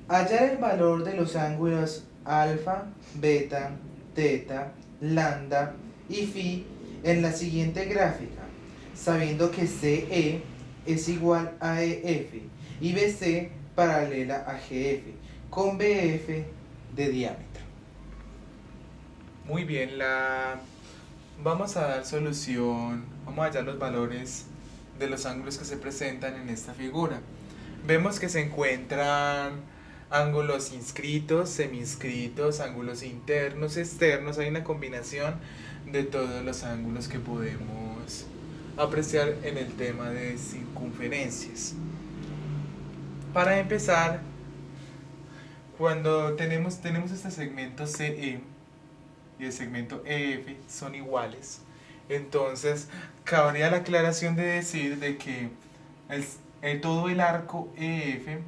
Hallar el valor de los ángulos alfa, beta, teta, lambda y phi en la siguiente gráfica, sabiendo que CE es igual a EF y BC paralela a GF, con BF de diámetro. Muy bien, vamos a dar solución, vamos a hallar los valores de los ángulos que se presentan en esta figura. Vemos que se encuentran ángulos inscritos, semiinscritos, ángulos internos, externos. Hay una combinación de todos los ángulos que podemos apreciar en el tema de circunferencias. Para empezar, cuando tenemos este segmento CE y el segmento EF son iguales, entonces cabría la aclaración de decir de que todo el arco EF,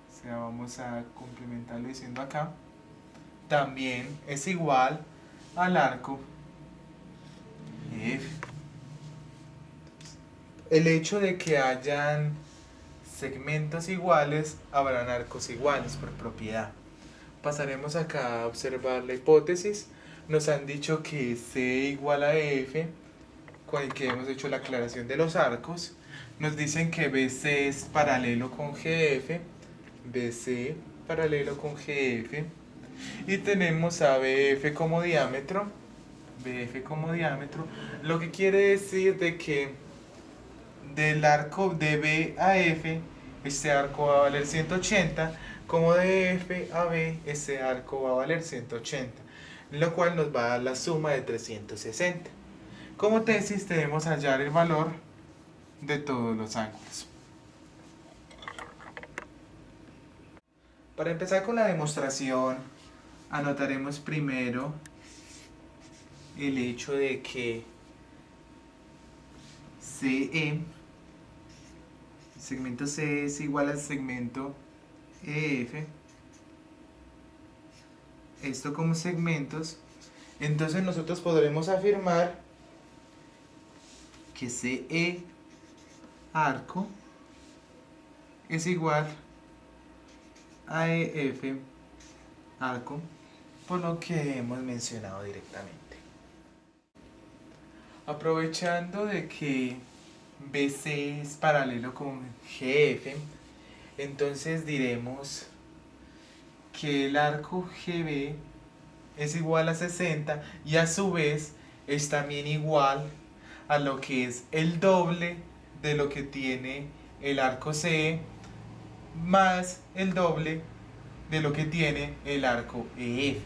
o sea, vamos a complementarlo diciendo acá, también es igual al arco EF. El hecho de que hayan segmentos iguales, habrán arcos iguales por propiedad. Pasaremos acá a observar la hipótesis. Nos han dicho que C igual a F, con el que hemos hecho la aclaración de los arcos. Nos dicen que BC es paralelo con GF, BC paralelo con GF, y tenemos a BF como diámetro, lo que quiere decir de que del arco de B a F, este arco va a valer 180, como de F a B, este arco va a valer 180, lo cual nos va a dar la suma de 360. Como tesis debemos hallar el valor de todos los ángulos. Para empezar con la demostración, anotaremos primero el hecho de que CE, el segmento CE es igual al segmento EF, esto como segmentos, entonces nosotros podremos afirmar que CE arco es igual a EF arco, por lo que hemos mencionado directamente. Aprovechando de que BC es paralelo con GF, entonces diremos que el arco GB es igual a 60 y a su vez es también igual a lo que es el doble de lo que tiene el arco CE más el doble de lo que tiene el arco EF.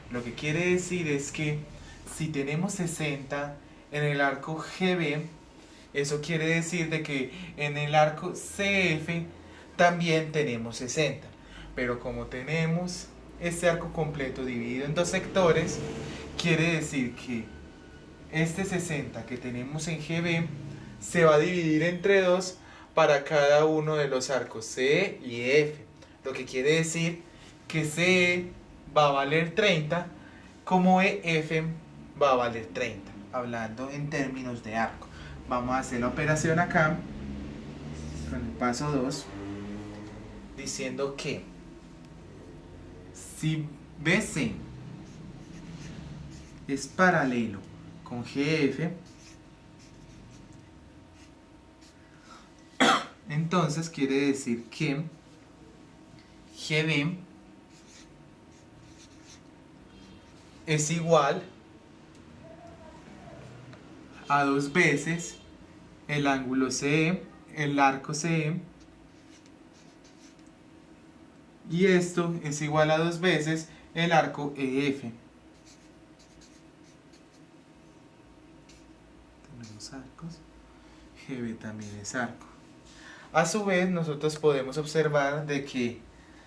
Lo que quiere decir es que si tenemos 60 en el arco GB, eso quiere decir de que en el arco CF también tenemos 60. Pero como tenemos este arco completo dividido en dos sectores, quiere decir que este 60 que tenemos en GB se va a dividir entre 2 para cada uno de los arcos CE y F. Lo que quiere decir que CE va a valer 30, como EF va a valer 30, hablando en términos de arco. Vamos a hacer la operación acá, con el paso 2, diciendo que si BC es paralelo con GF, entonces quiere decir que GB es igual a 2 veces el ángulo CE, el arco CE, y esto es igual a 2 veces el arco EF. Tenemos arcos, GB también es arco. A su vez, nosotros podemos observar de que,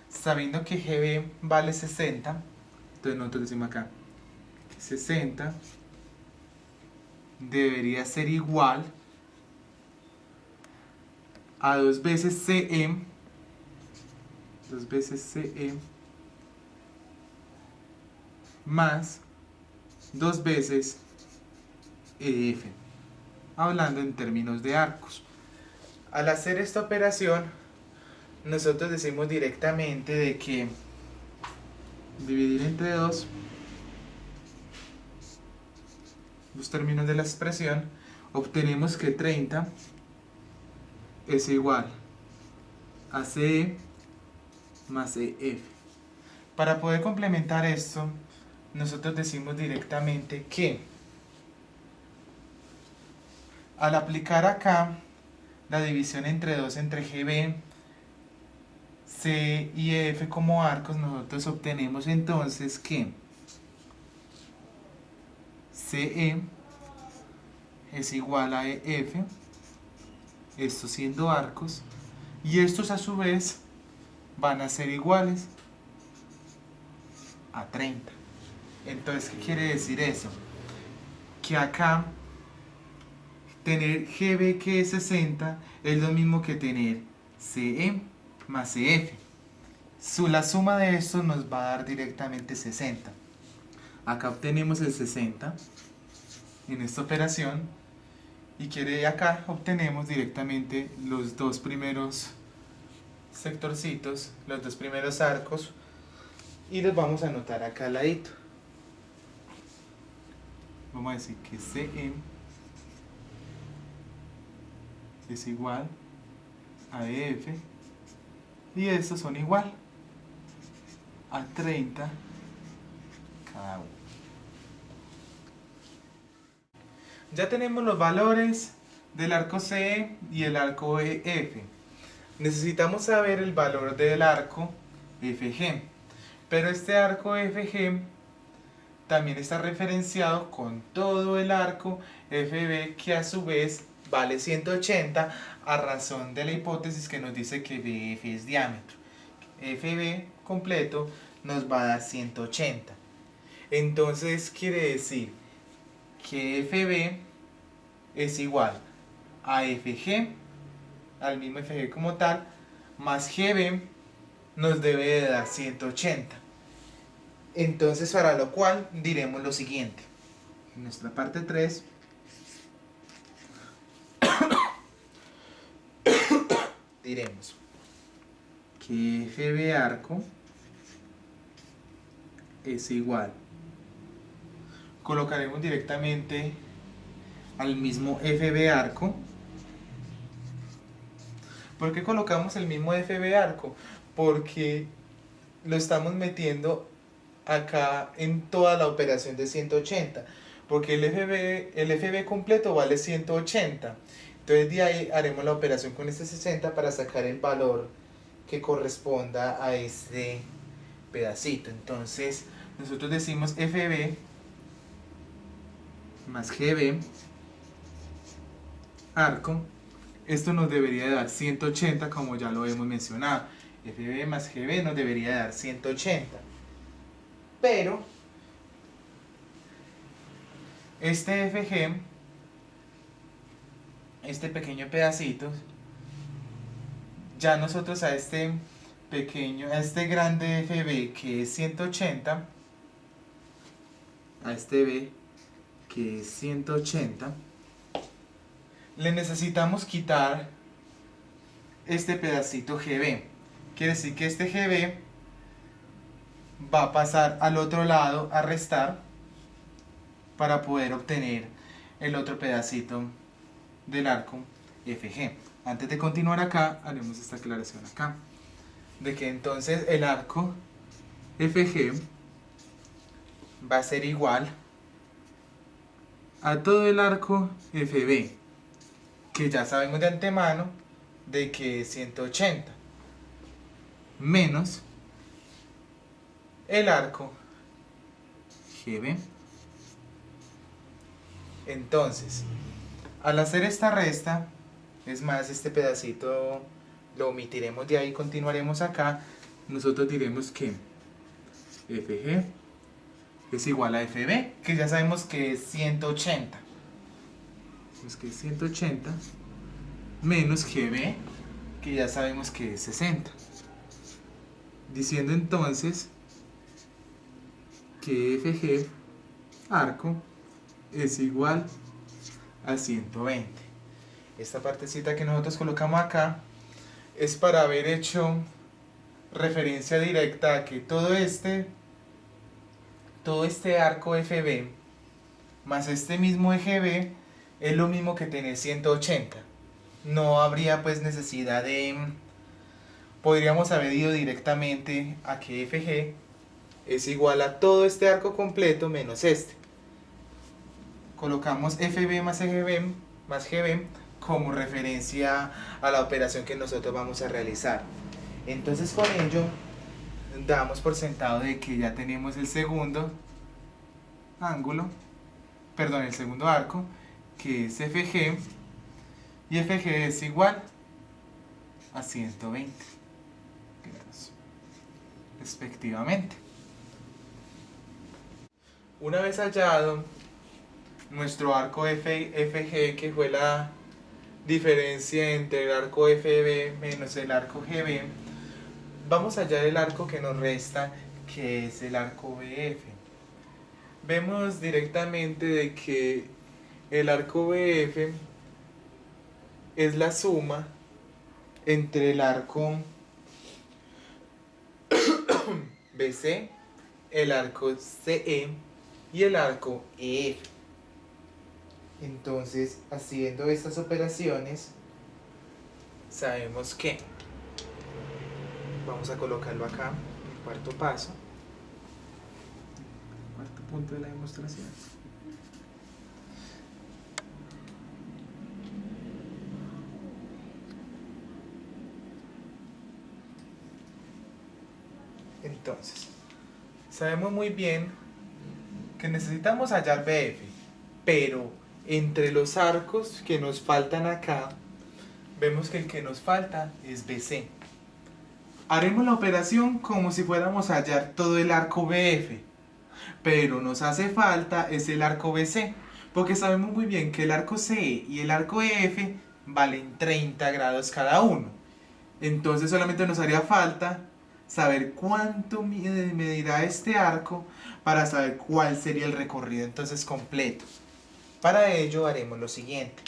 sabiendo que GB vale 60, entonces nosotros decimos acá que 60 debería ser igual a 2 veces CE, 2 veces CE más 2 veces EF, hablando en términos de arcos. Al hacer esta operación nosotros decimos directamente de que dividir entre 2 los términos de la expresión, obtenemos que 30 es igual a CE más EF. Para poder complementar esto, nosotros decimos directamente que al aplicar acá la división entre 2 entre GB, C y F como arcos, nosotros obtenemos entonces que CE es igual a EF, estos siendo arcos, y estos a su vez van a ser iguales a 30. Entonces, ¿qué quiere decir eso? Que acá tener GB que es 60 es lo mismo que tener CE más CF. La suma de estos nos va a dar directamente 60. Acá obtenemos el 60 en esta operación, y acá obtenemos directamente los dos primeros sectorcitos, los dos primeros arcos, y los vamos a anotar acá al ladito. Vamos a decir que CE es igual a EF, y estos son igual a 30 cada uno. Ya tenemos los valores del arco CE y el arco EF. Necesitamos saber el valor del arco FG, pero este arco FG también está referenciado con todo el arco FB, que a su vez vale 180 a razón de la hipótesis que nos dice que BF es diámetro. FB completo nos va a dar 180. Entonces quiere decir que FB es igual a FG, al mismo FG como tal, más GB nos debe de dar 180. Entonces, para lo cual diremos lo siguiente. En nuestra parte 3 diremos que FB arco es igual, colocaremos directamente al mismo FB arco. ¿Por qué colocamos el mismo FB arco? Porque lo estamos metiendo acá en toda la operación de 180, porque el FB completo vale 180. Entonces de ahí haremos la operación con este 60 para sacar el valor que corresponda a este pedacito. Entonces nosotros decimos FB más GB arco, esto nos debería dar 180, como ya lo hemos mencionado. FB más GB nos debería dar 180, pero este FG, este pequeño pedacito, ya nosotros a este grande FB que es 180, a este B que es 180, le necesitamos quitar este pedacito GB. Quiere decir que este GB va a pasar al otro lado a restar para poder obtener el otro pedacito del arco FG. Antes de continuar acá, haremos esta aclaración acá, de que entonces el arco FG va a ser igual a todo el arco FB, que ya sabemos de antemano de que es 180, menos el arco GB. Entonces, al hacer esta resta, es más, este pedacito lo omitiremos de ahí, continuaremos acá. Nosotros diremos que FG es igual a FB, que ya sabemos que es 180. Entonces, que es 180 menos GB, que ya sabemos que es 60. Diciendo entonces que FG arco es igual a 120. Esta partecita que nosotros colocamos acá es para haber hecho referencia directa a que todo este arco FB más este mismo eje B es lo mismo que tener 180. No habría pues necesidad de... Podríamos haber ido directamente a que FG es igual a todo este arco completo menos este. Colocamos FB más EGB más GB como referencia a la operación que nosotros vamos a realizar. Entonces con ello damos por sentado de que ya tenemos el segundo ángulo, perdón, el segundo arco, que es FG, y FG es igual a 120 grados, respectivamente. Una vez hallado nuestro arco FG, que fue la diferencia entre el arco FB menos el arco GB, vamos a hallar el arco que nos resta, que es el arco BF. Vemos directamente de que el arco BF es la suma entre el arco BC, el arco CE y el arco EF. Entonces, haciendo estas operaciones, sabemos que vamos a colocarlo acá, el cuarto paso, el cuarto punto de la demostración. Entonces, sabemos muy bien que necesitamos hallar BF, pero entre los arcos que nos faltan acá, vemos que el que nos falta es BC. Haremos la operación como si fuéramos a hallar todo el arco BF, pero nos hace falta es el arco BC, porque sabemos muy bien que el arco CE y el arco EF valen 30 grados cada uno. Entonces solamente nos haría falta saber cuánto medirá este arco para saber cuál sería el recorrido entonces completo. Para ello haremos lo siguiente.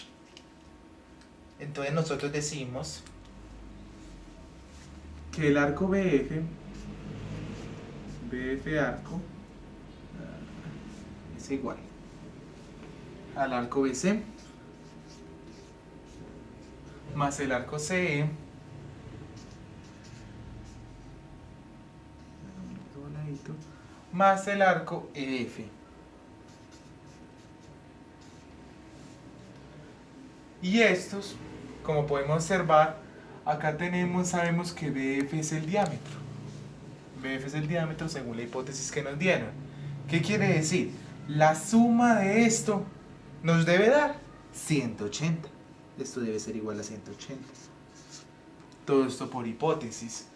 Entonces nosotros decimos que el arco BF arco es igual al arco BC más el arco CE más el arco EF. Y estos, como podemos observar, acá sabemos que BF es el diámetro. BF es el diámetro según la hipótesis que nos dieron. ¿Qué quiere decir? La suma de esto nos debe dar 180. Esto debe ser igual a 180. Todo esto por hipótesis,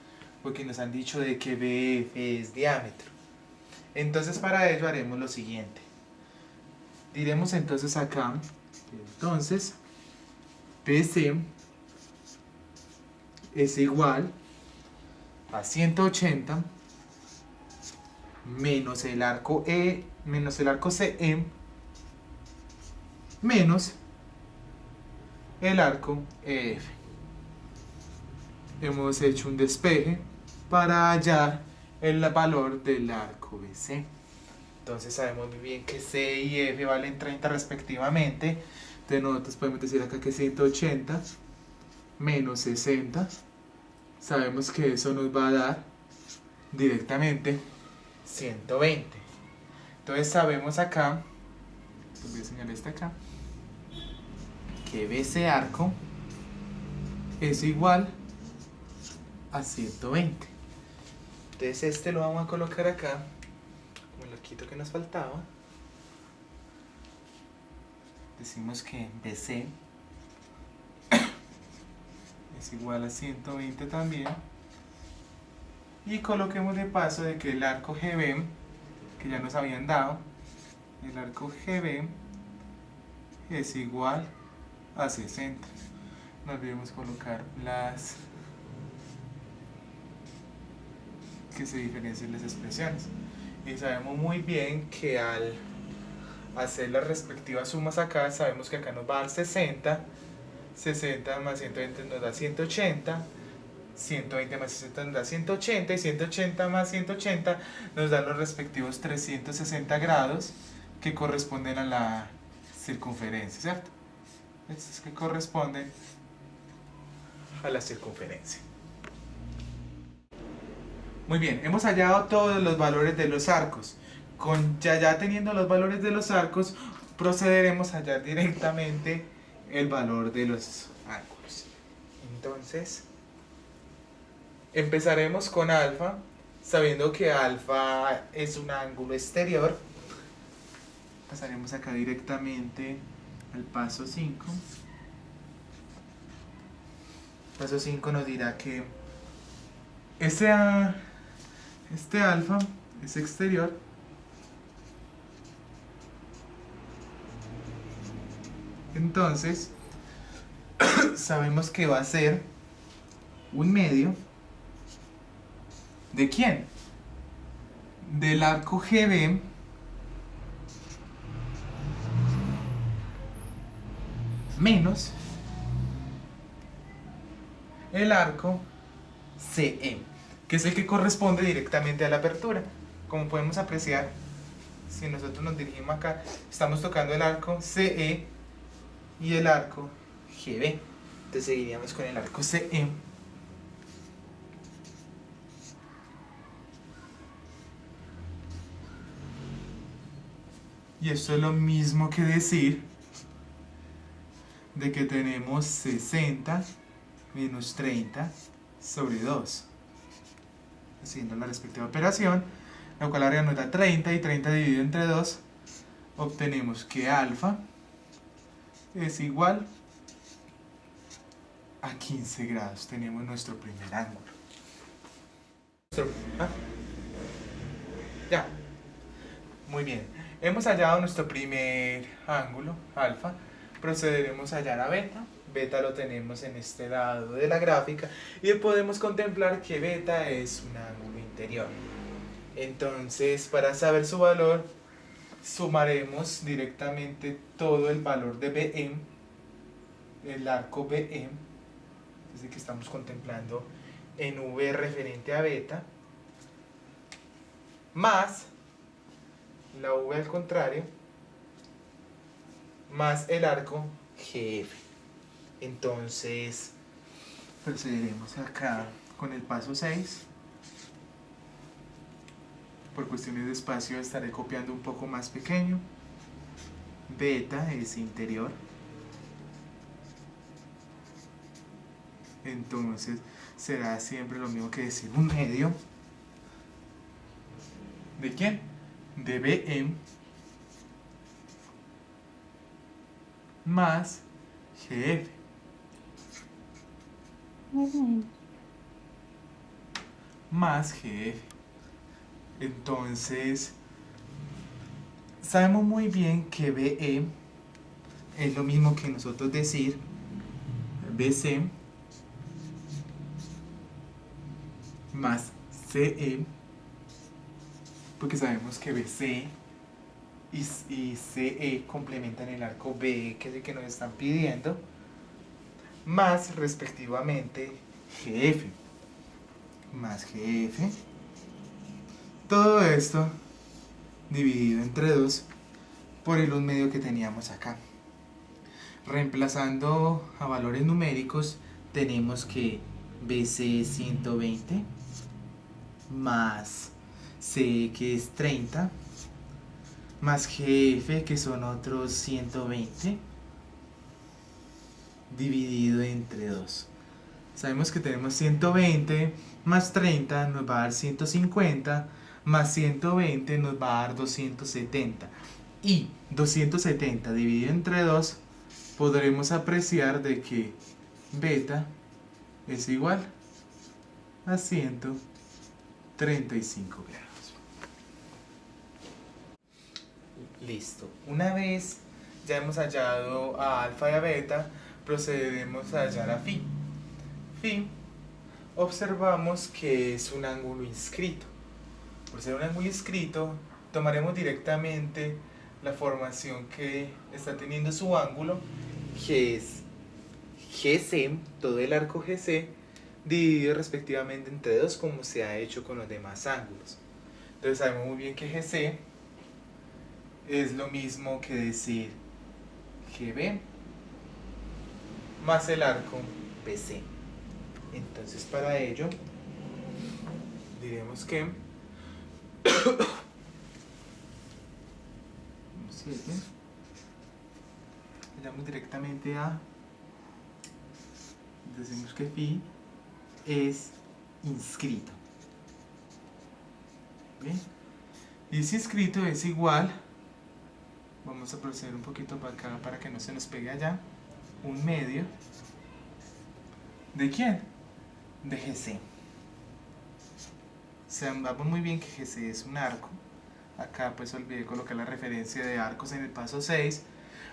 porque nos han dicho de que BF es diámetro. Entonces para ello haremos lo siguiente. Diremos entonces acá, entonces BC es igual a 180 menos el arco E menos el arco CE menos el arco EF. Hemos hecho un despeje para hallar el valor del arco BC. Entonces sabemos muy bien que C y F valen 30 respectivamente. Entonces nosotros podemos decir acá que 180 menos 60. Sabemos que eso nos va a dar directamente 120. Entonces sabemos acá, voy a señalar este acá, que BC arco es igual a 120. Entonces este lo vamos a colocar acá como el arquito que nos faltaba. Decimos que BC es igual a 120 también. Y coloquemos de paso de que el arco GB, que ya nos habían dado, el arco GB es igual a 60. No olvidemos colocar las que se diferencien las expresiones. Y sabemos muy bien que al hacer las respectivas sumas acá, sabemos que acá nos va a dar 60. 60 más 120 nos da 180. 120 más 60 nos da 180 y 180 más 180 nos dan los respectivos 360 grados que corresponden a la circunferencia, ¿cierto? Estos que corresponden a la circunferencia. Muy bien, hemos hallado todos los valores de los arcos. Ya teniendo los valores de los arcos, procederemos a hallar directamente el valor de los ángulos. Entonces, empezaremos con alfa, sabiendo que alfa es un ángulo exterior. Pasaremos acá directamente al paso 5. Paso 5 nos dirá que este alfa es exterior. Entonces, sabemos que va a ser un medio. ¿De quién? Del arco GB menos el arco CE, que es el que corresponde directamente a la apertura. Como podemos apreciar, si nosotros nos dirigimos acá, estamos tocando el arco CE y el arco GB. Entonces seguiríamos con el arco CE. Y esto es lo mismo que decir de que tenemos 60 menos 30 sobre 2. Haciendo la respectiva operación, la cual ahora nos da 30 y 30 dividido entre 2, obtenemos que alfa es igual a 15 grados. Tenemos nuestro primer ángulo. Ya. Muy bien. Hemos hallado nuestro primer ángulo, alfa. Procederemos a hallar a beta. Beta lo tenemos en este lado de la gráfica y podemos contemplar que beta es un ángulo interior. Entonces, para saber su valor, sumaremos directamente todo el valor de BM, el arco BM, desde que estamos contemplando en V referente a beta, más la V al contrario, más el arco GF. Entonces, procederemos acá con el paso 6. Por cuestiones de espacio estaré copiando un poco más pequeño. Beta es interior. Entonces será siempre lo mismo que decir un medio. ¿De quién? De BM más GF. Más GF. Entonces, sabemos muy bien que BE es lo mismo que nosotros decir BC más CE, porque sabemos que BC y CE complementan el arco BE, que es el que nos están pidiendo, más respectivamente GF. Más GF. Todo esto dividido entre 2 por el 1 medio que teníamos acá. Reemplazando a valores numéricos, tenemos que BC es 120 más CE, que es 30, más GF, que son otros 120, dividido entre 2. Sabemos que tenemos 120 más 30 nos va a dar 150, más 120 nos va a dar 270. Y 270 dividido entre 2, podremos apreciar de que beta es igual a 135 grados. Listo. Una vez ya hemos hallado a alfa y a beta, procederemos a hallar a phi. Phi, observamos que es un ángulo inscrito. Por ser un ángulo inscrito, tomaremos directamente la formación que está teniendo su ángulo, que es GC, todo el arco GC, dividido respectivamente entre 2 como se ha hecho con los demás ángulos. Entonces sabemos muy bien que GC es lo mismo que decir GB más el arco BC. Entonces para ello diremos que 7, vayamos directamente a, decimos que phi es inscrito. ¿Bien? Y ese inscrito es igual, vamos a proceder un poquito para acá para que no se nos pegue allá, 1/2 ¿de quién? De GC. Sabemos muy bien que GC es un arco. Acá pues olvidé colocar la referencia de arcos en el paso 6,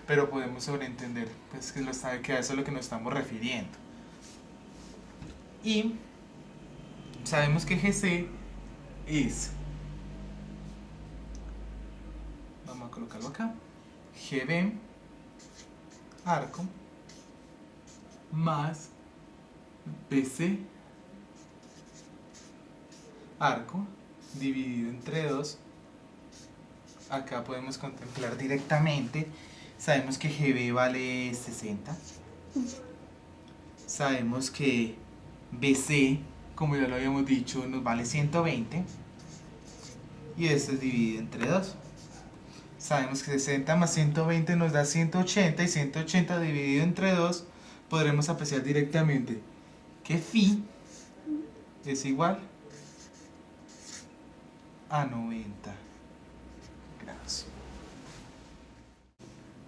pero podemos sobreentender pues que a eso es lo que nos estamos refiriendo. Y sabemos que GC es, vamos a colocarlo acá, GB arco más BC arco dividido entre 2. Acá podemos contemplar directamente, sabemos que GB vale 60, sabemos que BC, como ya lo habíamos dicho, nos vale 120, y esto es dividido entre 2. Sabemos que 60 más 120 nos da 180, y 180 dividido entre 2 podremos apreciar directamente que phi es igual a 90 grados.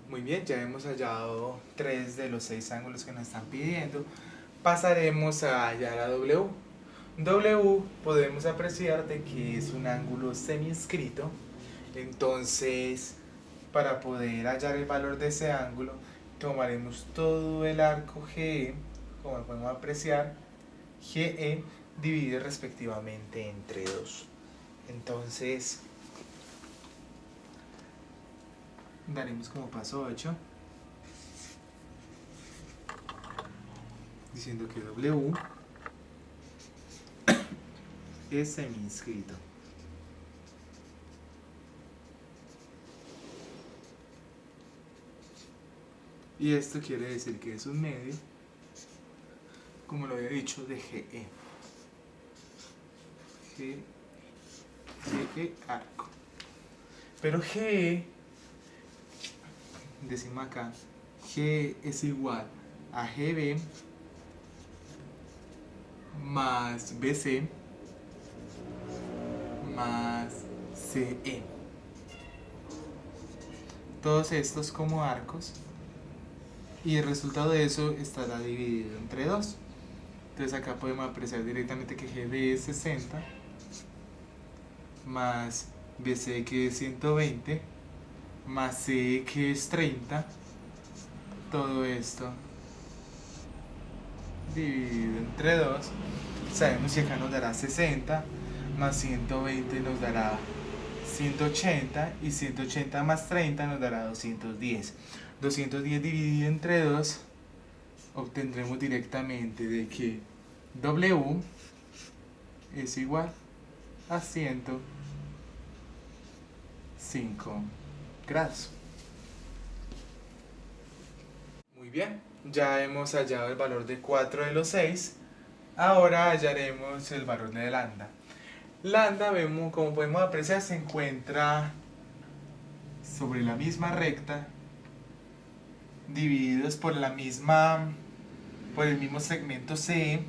Muy bien, ya hemos hallado 3 de los 6 ángulos que nos están pidiendo. Pasaremos a hallar a W. W podemos apreciar de que es un ángulo semi-inscrito. Entonces, para poder hallar el valor de ese ángulo, tomaremos todo el arco GE, como podemos apreciar, GE dividido respectivamente entre 2. Entonces, daremos como paso 8, diciendo que W es semi-inscrito. Y esto quiere decir que es un medio, como lo había dicho, de GE. GE arco. Pero GE, decimos acá, G es igual a GB más BC más CE. Todos estos como arcos, y el resultado de eso estará dividido entre 2. Entonces acá podemos apreciar directamente que GB es 60 más BC que es 120 más CE que es 30. Todo esto dividido entre 2. Sabemos que acá nos dará 60 más 120 nos dará 180, y 180 más 30 nos dará 210. 210 dividido entre 2, obtendremos directamente de que W es igual a 105 grados. Muy bien, ya hemos hallado el valor de 4 de los 6. Ahora hallaremos el valor de lambda. Lambda, vemos, como podemos apreciar, se encuentra sobre la misma recta, divididos por el mismo segmento CE,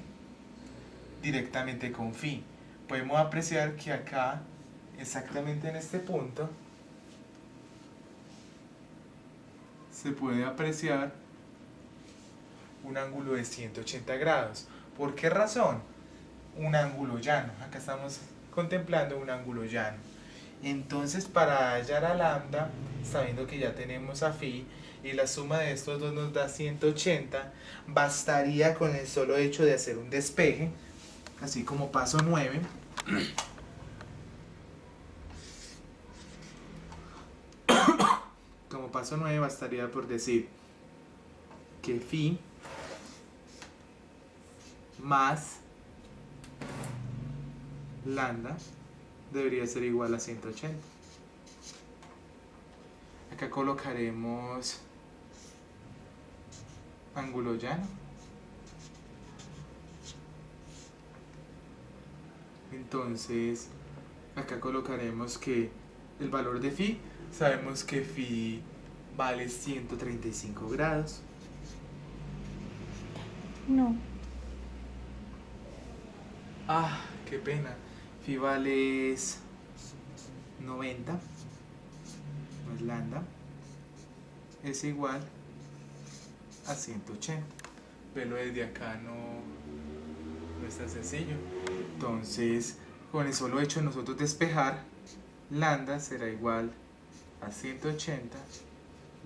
directamente con phi. Podemos apreciar que acá, exactamente en este punto, se puede apreciar un ángulo de 180 grados. ¿Por qué razón? Un ángulo llano. Acá estamos contemplando un ángulo llano. Entonces, para hallar a lambda, sabiendo que ya tenemos a phi, y la suma de estos dos nos da 180, bastaría con el solo hecho de hacer un despeje, así como paso 9. Como paso 9 bastaría por decir que phi más lambda debería ser igual a 180. Acá colocaremos ángulo llano. Entonces, acá colocaremos que el valor de phi, sabemos que phi vale 135 grados. No. Ah, qué pena. Phi vale 90 más lambda es igual a 180. Pero desde acá no es tan sencillo. Entonces, con el solo hecho de nosotros despejar, lambda será igual a 180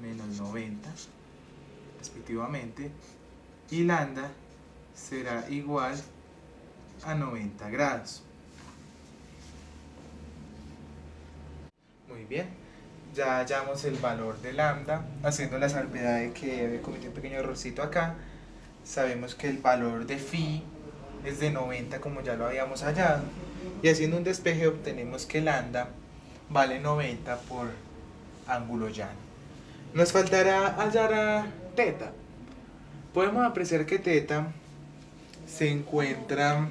menos 90 respectivamente, y lambda será igual a 90 grados. Muy bien, ya hallamos el valor de lambda, haciendo la salvedad de que había cometido un pequeño errorcito acá. Sabemos que el valor de phi es de 90, como ya lo habíamos hallado, y haciendo un despeje obtenemos que lambda vale 90 por ángulo llano. Nos faltará hallar a teta. Podemos apreciar que teta se encuentra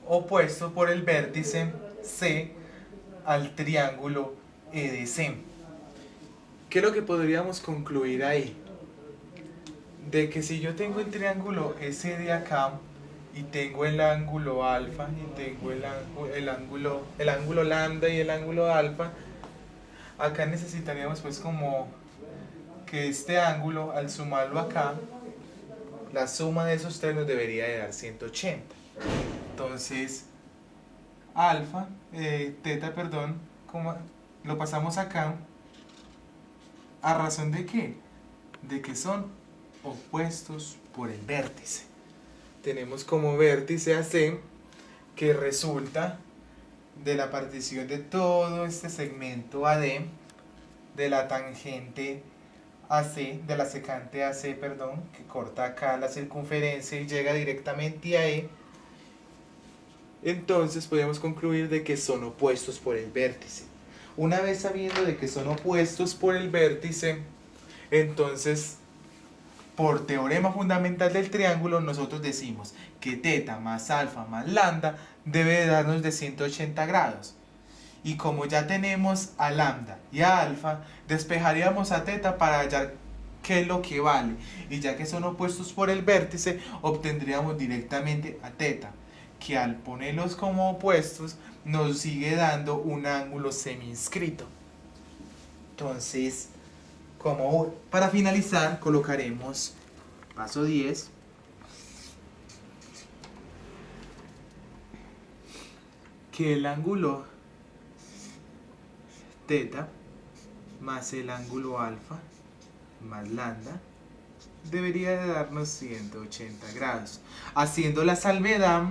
opuesto por el vértice C al triángulo EDC. ¿Qué es lo que podríamos concluir ahí? De que si yo tengo el triángulo S de acá y tengo el ángulo alfa y tengo el ángulo lambda y el ángulo alfa, acá necesitaríamos pues como que este ángulo, al sumarlo acá, la suma de esos tres nos debería de dar 180. Entonces teta, perdón, como lo pasamos acá, ¿a razón de qué? De que son opuestos por el vértice. Tenemos como vértice AC, que resulta de la partición de todo este segmento AD, de la tangente AC, de la secante AC, perdón, que corta acá la circunferencia y llega directamente a E. Entonces podemos concluir de que son opuestos por el vértice. Una vez sabiendo de que son opuestos por el vértice, entonces por teorema fundamental del triángulo nosotros decimos que teta más alfa más lambda debe de darnos de 180 grados. Y como ya tenemos a lambda y a alfa, despejaríamos a teta para hallar qué es lo que vale. Y ya que son opuestos por el vértice, obtendríamos directamente a teta, que al ponerlos como opuestos nos sigue dando un ángulo semi-inscrito. Entonces, como para finalizar, colocaremos paso 10. Que el ángulo teta más el ángulo alfa más lambda debería de darnos 180 grados, haciendo la salvedad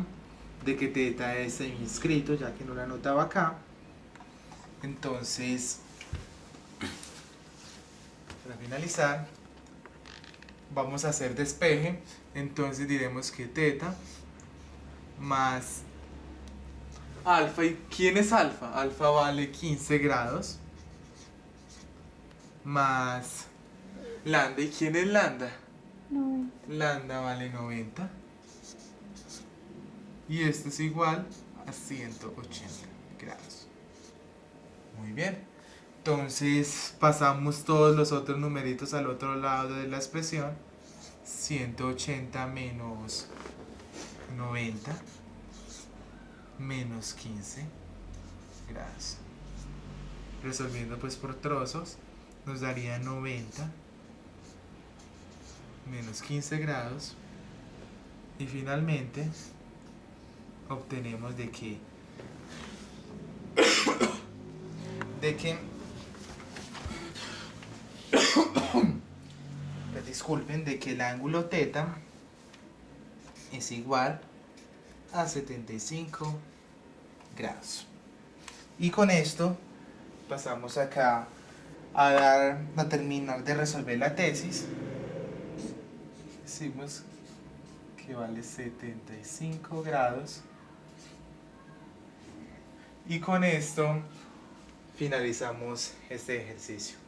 de que teta es semi-inscrito, ya que no la anotaba acá. Entonces, para finalizar, vamos a hacer despeje. Entonces diremos que teta más alfa. ¿Y quién es alfa? Alfa vale 15 grados. Más lambda. ¿Y quién es lambda? 90. Lambda vale 90. Y esto es igual a 180 grados. Muy bien. Entonces pasamos todos los otros numeritos al otro lado de la expresión. 180 menos 90 menos 15 grados. Resolviendo pues por trozos, nos daría 90 menos 15 grados. Y finalmente obtenemos de que pues disculpen, de que el ángulo teta es igual a 75 grados. Y con esto pasamos acá a terminar de resolver la tesis. Decimos que vale 75 grados. Y con esto finalizamos este ejercicio.